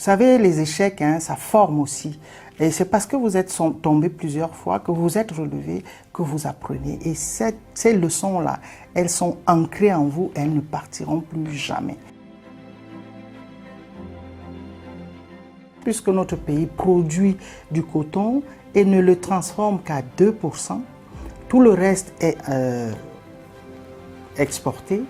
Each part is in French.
savez, les échecs, hein, ça forme aussi. Et c'est parce que vous êtes tombé plusieurs fois, que vous êtes relevé, que vous apprenez. Et ces leçons-là, elles sont ancrées en vous, elles ne partiront plus jamais. Puisque notre pays produit du coton et ne le transforme qu'à 2%, tout le reste est exporté,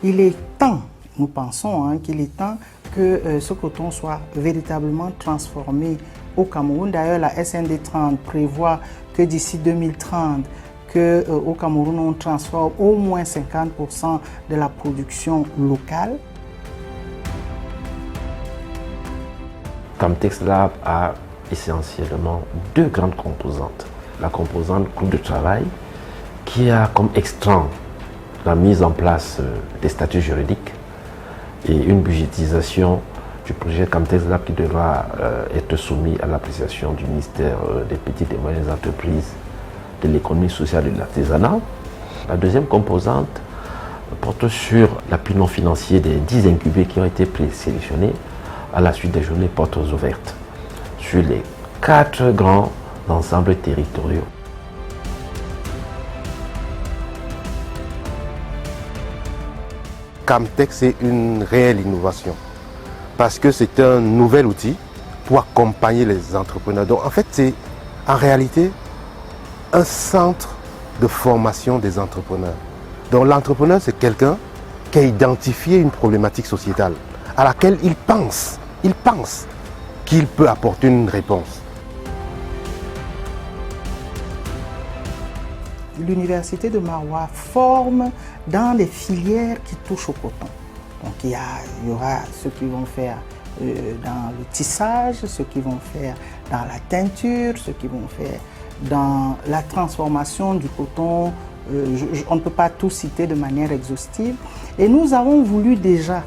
il est temps, nous pensons hein, qu'il est temps que ce coton soit véritablement transformé au Cameroun. D'ailleurs, la SND 30 prévoit que d'ici 2030, au Cameroun, on transforme au moins 50% de la production locale. Camtex Lab a essentiellement deux grandes composantes. La composante groupe de travail qui a comme extrant la mise en place des statuts juridiques et une budgétisation du projet Camtex Lab qui devra être soumis à l'appréciation du ministère des petites et moyennes entreprises, de l'économie sociale et de l'artisanat. La deuxième composante porte sur l'appui non financier des 10 incubés qui ont été présélectionnés à la suite des journées portes ouvertes sur les 4 grands ensembles territoriaux. Camtex est une réelle innovation parce que c'est un nouvel outil pour accompagner les entrepreneurs. Donc en fait, c'est en réalité un centre de formation des entrepreneurs. Donc l'entrepreneur, c'est quelqu'un qui a identifié une problématique sociétale à laquelle il pense qu'il peut apporter une réponse. L'université de Maroua forme dans les filières qui touchent au coton. Donc il y aura ceux qui vont faire dans le tissage, ceux qui vont faire dans la teinture, ceux qui vont faire dans la transformation du coton. On ne peut pas tout citer de manière exhaustive. Et nous avons voulu déjà,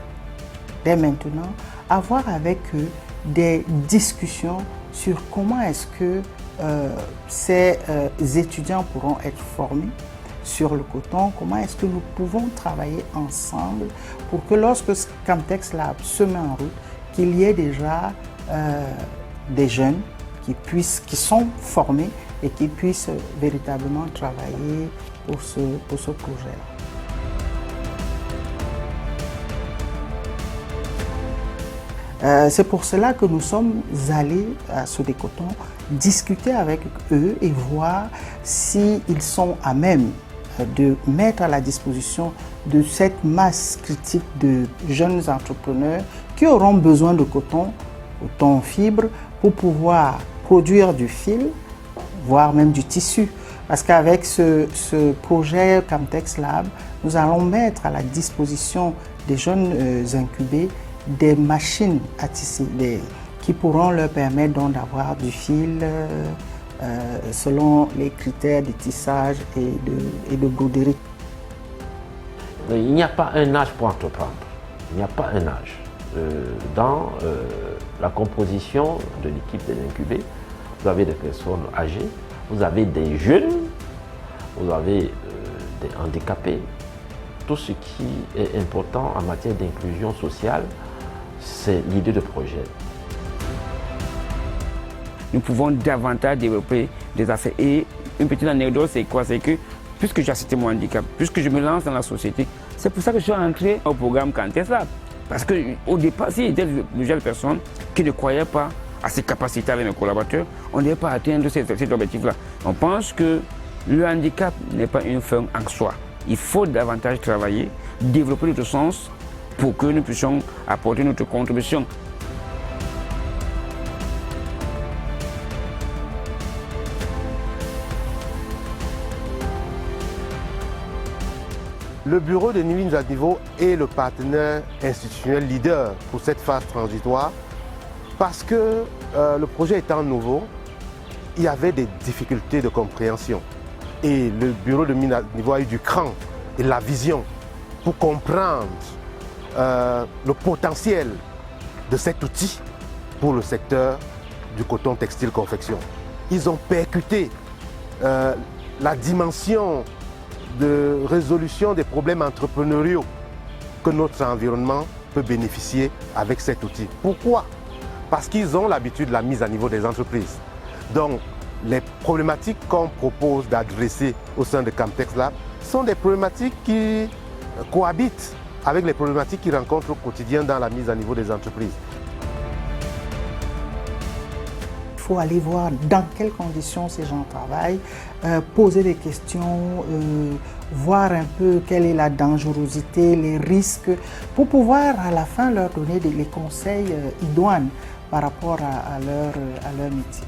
dès maintenant, avoir avec eux des discussions sur comment est-ce que ces étudiants pourront être formés sur le coton, comment est-ce que nous pouvons travailler ensemble pour que lorsque Camtex Lab se met en route, qu'il y ait déjà des jeunes qui sont formés et qui puissent véritablement travailler pour ce projet-là. C'est pour cela que nous sommes allés à Sodécoton discuter avec eux et voir s'ils sont à même de mettre à la disposition de cette masse critique de jeunes entrepreneurs qui auront besoin de coton fibre, pour pouvoir produire du fil, voire même du tissu. Parce qu'avec ce projet Camtex Lab, nous allons mettre à la disposition des jeunes incubés des machines à tisser qui pourront leur permettre donc d'avoir du fil selon les critères de tissage et de broderie. Il n'y a pas un âge pour entreprendre. Il n'y a pas un âge. Dans la composition de l'équipe des incubés, vous avez des personnes âgées, vous avez des jeunes, vous avez des handicapés. Tout ce qui est important en matière d'inclusion sociale, c'est l'idée de projet. Nous pouvons davantage développer des affaires. Et une petite anecdote, c'est quoi? C'est que, puisque j'ai accepté mon handicap, puisque je me lance dans la société, c'est pour ça que je suis entré au programme Camtex Lab. Parce qu'au départ, s'il y avait de jeunes personnes qui ne croyaient pas à ses capacités avec mes collaborateurs, on n'avait pas atteindre cet objectif-là. On pense que le handicap n'est pas une fin en soi. Il faut davantage travailler, développer notre sens pour que nous puissions apporter notre contribution. Le bureau de New à Niveau est le partenaire institutionnel leader pour cette phase transitoire parce que le projet étant nouveau, il y avait des difficultés de compréhension. Et le bureau de New à Niveau a eu du cran et la vision pour comprendre le potentiel de cet outil pour le secteur du coton textile confection. Ils ont percuté la dimension de résolution des problèmes entrepreneuriaux que notre environnement peut bénéficier avec cet outil. Pourquoi? parce qu'ils ont l'habitude de la mise à niveau des entreprises. Donc, les problématiques qu'on propose d'adresser au sein de Camtex Lab sont des problématiques qui cohabitent avec les problématiques qu'ils rencontrent au quotidien dans la mise à niveau des entreprises. Il faut aller voir dans quelles conditions ces gens travaillent, poser des questions, voir un peu quelle est la dangerosité, les risques, pour pouvoir à la fin leur donner les conseils idoines par rapport à leur métier.